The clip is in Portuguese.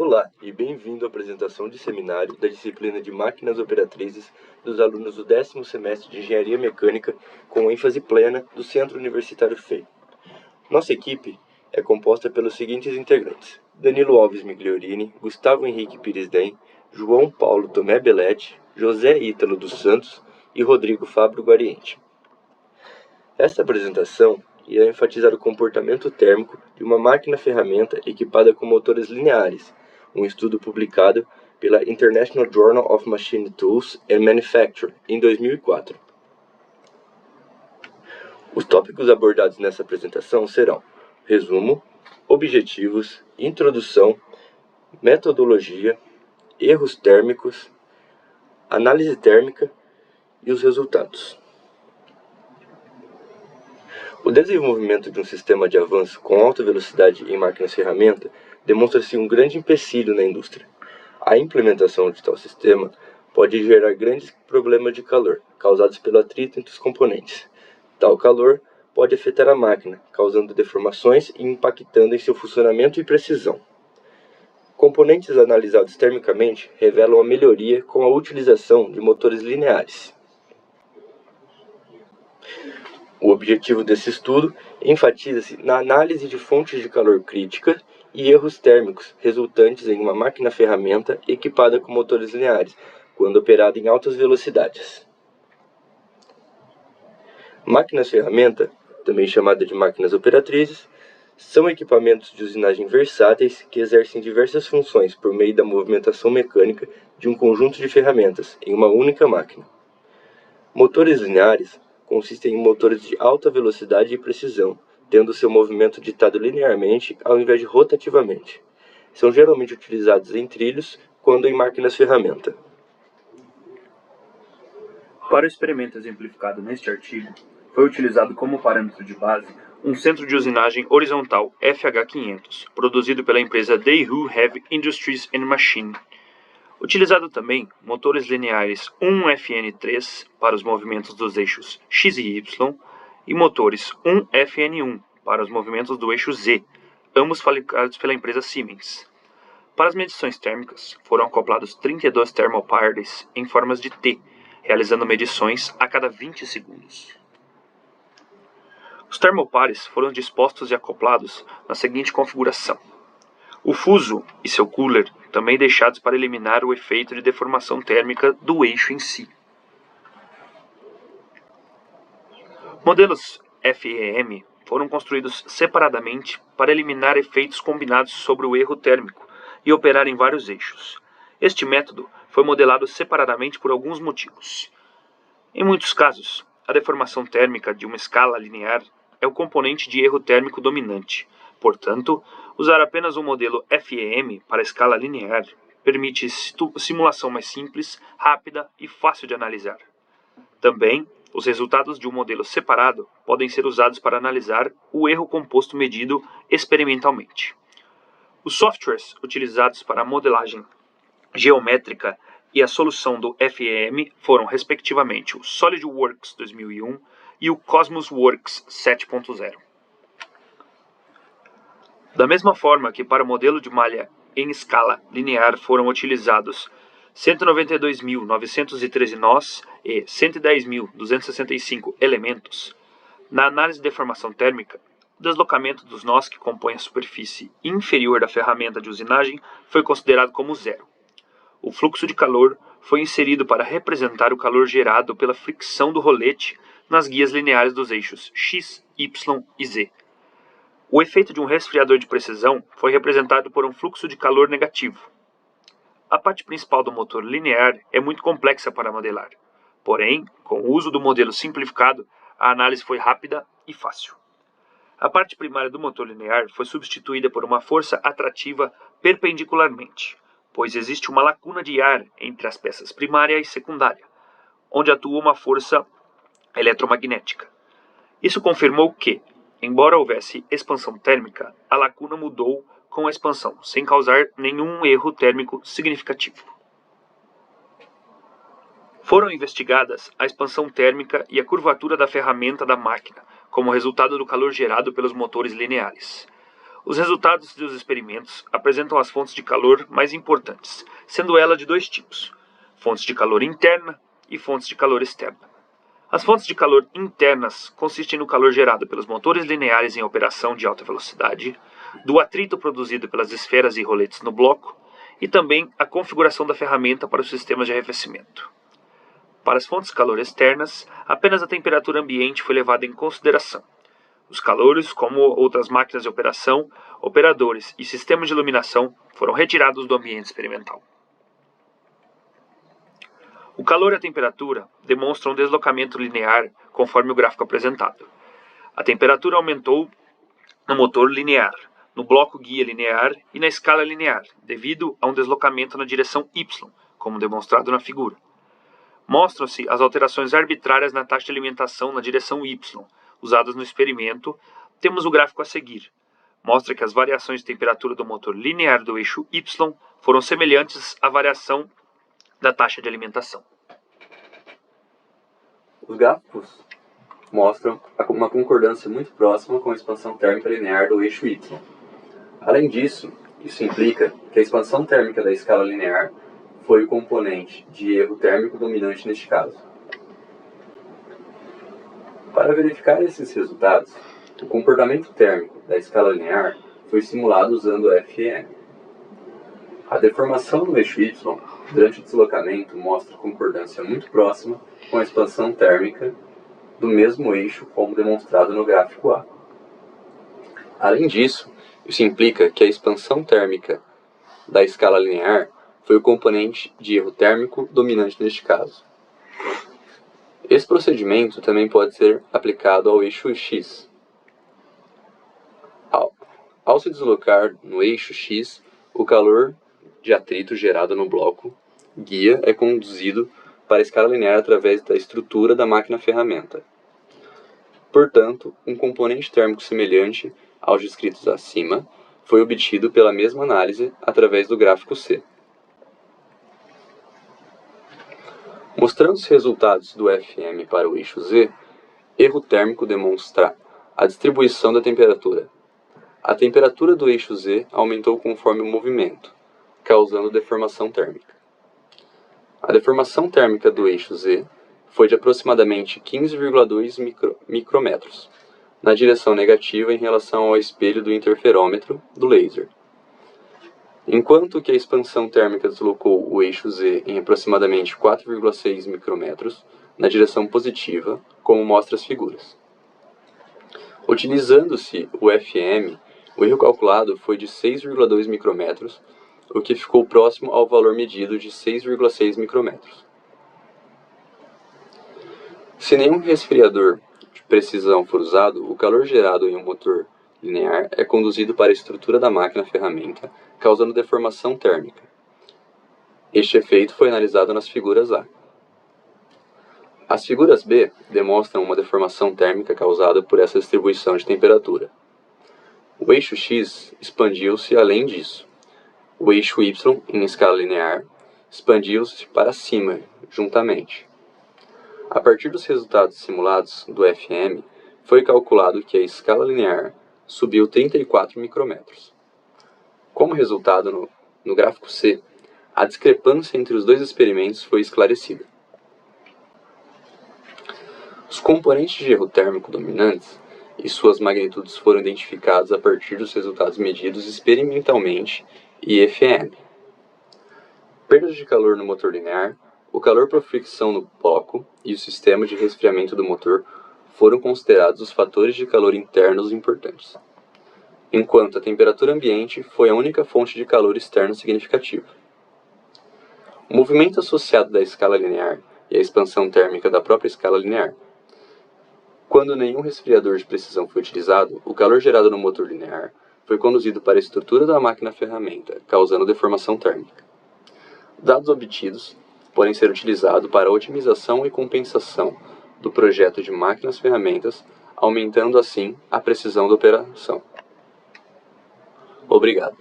Olá e bem-vindo à apresentação de seminário da disciplina de Máquinas Operatrizes dos alunos do 10º semestre de Engenharia Mecânica com ênfase plena do Centro Universitário FEI. Nossa equipe é composta pelos seguintes integrantes: Danilo Alves Migliorini, Gustavo Henrique Pirisdem, João Paulo Tomé Belletti, José Ítalo dos Santos e Rodrigo Fabro Guariente. Esta apresentação irá enfatizar o comportamento térmico de uma máquina-ferramenta equipada com motores lineares, um estudo publicado pela International Journal of Machine Tools and Manufacture em 2004. Os tópicos abordados nessa apresentação serão resumo, objetivos, introdução, metodologia, erros térmicos, análise térmica e os resultados. O desenvolvimento de um sistema de avanço com alta velocidade em máquinas-ferramenta demonstra-se um grande empecilho na indústria. A implementação de tal sistema pode gerar grandes problemas de calor, causados pelo atrito entre os componentes. Tal calor pode afetar a máquina, causando deformações e impactando em seu funcionamento e precisão. Componentes analisados termicamente revelam a melhoria com a utilização de motores lineares. O objetivo desse estudo enfatiza-se na análise de fontes de calor crítica e erros térmicos resultantes em uma máquina-ferramenta equipada com motores lineares, quando operada em altas velocidades. Máquinas-ferramenta, também chamada de máquinas operatrizes, são equipamentos de usinagem versáteis que exercem diversas funções por meio da movimentação mecânica de um conjunto de ferramentas em uma única máquina. Motores lineares consistem em motores de alta velocidade e precisão, tendo seu movimento ditado linearmente ao invés de rotativamente. São geralmente utilizados em trilhos quando em máquinas-ferramenta. Para o experimento exemplificado neste artigo, foi utilizado como parâmetro de base um centro de usinagem horizontal FH500, produzido pela empresa Daewoo Heavy Industries and Machine. Utilizado também motores lineares 1FN3 para os movimentos dos eixos X e Y e motores 1FN1 para os movimentos do eixo Z, ambos fabricados pela empresa Siemens. Para as medições térmicas, foram acoplados 32 thermopares em formas de T, realizando medições a cada 20 segundos. Os termopares foram dispostos e acoplados na seguinte configuração: o fuso e seu cooler também deixados para eliminar o efeito de deformação térmica do eixo em si. Modelos FEM foram construídos separadamente para eliminar efeitos combinados sobre o erro térmico e operar em vários eixos. Este método foi modelado separadamente por alguns motivos. Em muitos casos, a deformação térmica de uma escala linear é o componente de erro térmico dominante. Portanto, usar apenas um modelo FEM para a escala linear permite simulação mais simples, rápida e fácil de analisar. Também, os resultados de um modelo separado podem ser usados para analisar o erro composto medido experimentalmente. Os softwares utilizados para a modelagem geométrica e a solução do FEM foram, respectivamente, o SolidWorks 2001 e o CosmosWorks 7.0. Da mesma forma que para o modelo de malha em escala linear foram utilizados 192.913 nós e 110.265 elementos, na análise de deformação térmica, o deslocamento dos nós que compõem a superfície inferior da ferramenta de usinagem foi considerado como zero. O fluxo de calor foi inserido para representar o calor gerado pela fricção do rolete nas guias lineares dos eixos X, Y e Z. O efeito de um resfriador de precisão foi representado por um fluxo de calor negativo. A parte principal do motor linear é muito complexa para modelar. Porém, com o uso do modelo simplificado, a análise foi rápida e fácil. A parte primária do motor linear foi substituída por uma força atrativa perpendicularmente, pois existe uma lacuna de ar entre as peças primária e secundária, onde atua uma força eletromagnética. Isso confirmou que, embora houvesse expansão térmica, a lacuna mudou com a expansão, sem causar nenhum erro térmico significativo. Foram investigadas a expansão térmica e a curvatura da ferramenta da máquina, como resultado do calor gerado pelos motores lineares. Os resultados dos experimentos apresentam as fontes de calor mais importantes, sendo elas de dois tipos: fontes de calor interna e fontes de calor externa. As fontes de calor internas consistem no calor gerado pelos motores lineares em operação de alta velocidade, do atrito produzido pelas esferas e roletes no bloco, e também a configuração da ferramenta para os sistemas de arrefecimento. Para as fontes de calor externas, apenas a temperatura ambiente foi levada em consideração. Os calores, como outras máquinas de operação, operadores e sistemas de iluminação, foram retirados do ambiente experimental. O calor e a temperatura demonstram um deslocamento linear conforme o gráfico apresentado. A temperatura aumentou no motor linear, no bloco guia linear e na escala linear, devido a um deslocamento na direção Y, como demonstrado na figura. Mostram-se as alterações arbitrárias na taxa de alimentação na direção Y, usadas no experimento. Temos o gráfico a seguir. Mostra que as variações de temperatura do motor linear do eixo Y foram semelhantes à variação da taxa de alimentação. Os gráficos mostram uma concordância muito próxima com a expansão térmica linear do eixo Y. Além disso, isso implica que a expansão térmica da escala linear foi o componente de erro térmico dominante neste caso. Para verificar esses resultados, o comportamento térmico da escala linear foi simulado usando o FEM. A deformação no eixo Y durante o deslocamento mostra concordância muito próxima com a expansão térmica do mesmo eixo, como demonstrado no gráfico A. Além disso, isso implica que a expansão térmica da escala linear foi o componente de erro térmico dominante neste caso. Esse procedimento também pode ser aplicado ao eixo X. Ao se deslocar no eixo X, o calor de atrito gerado no bloco guia é conduzido para a escala linear através da estrutura da máquina-ferramenta. Portanto, um componente térmico semelhante aos descritos acima foi obtido pela mesma análise através do gráfico C. Mostrando os resultados do FM para o eixo Z, erro térmico demonstra a distribuição da temperatura. A temperatura do eixo Z aumentou conforme o movimento, causando deformação térmica. A deformação térmica do eixo Z foi de aproximadamente 15,2 micrômetros, na direção negativa em relação ao espelho do interferômetro do laser, enquanto que a expansão térmica deslocou o eixo Z em aproximadamente 4,6 micrômetros na direção positiva, como mostra as figuras. Utilizando-se o FM, o erro calculado foi de 6,2 micrômetros, o que ficou próximo ao valor medido de 6,6 micrômetros. Se nenhum resfriador de precisão for usado, o calor gerado em um motor linear é conduzido para a estrutura da máquina-ferramenta, causando deformação térmica. Este efeito foi analisado nas figuras A. As figuras B demonstram uma deformação térmica causada por essa distribuição de temperatura. O eixo X expandiu-se além disso. O eixo Y, em escala linear, expandiu-se para cima, juntamente. A partir dos resultados simulados do FM, foi calculado que a escala linear subiu 34 micrômetros. Como resultado, no gráfico C, a discrepância entre os dois experimentos foi esclarecida. Os componentes de erro térmico dominantes e suas magnitudes foram identificados a partir dos resultados medidos experimentalmente e FM. Perdas de calor no motor linear, o calor por fricção no bloco e o sistema de resfriamento do motor foram considerados os fatores de calor internos importantes, enquanto a temperatura ambiente foi a única fonte de calor externo significativa. O movimento associado da escala linear e a expansão térmica da própria escala linear. Quando nenhum resfriador de precisão foi utilizado, o calor gerado no motor linear foi conduzido para a estrutura da máquina-ferramenta, causando deformação térmica. Dados obtidos podem ser utilizados para a otimização e compensação do projeto de máquinas-ferramentas, aumentando assim a precisão da operação. Obrigado.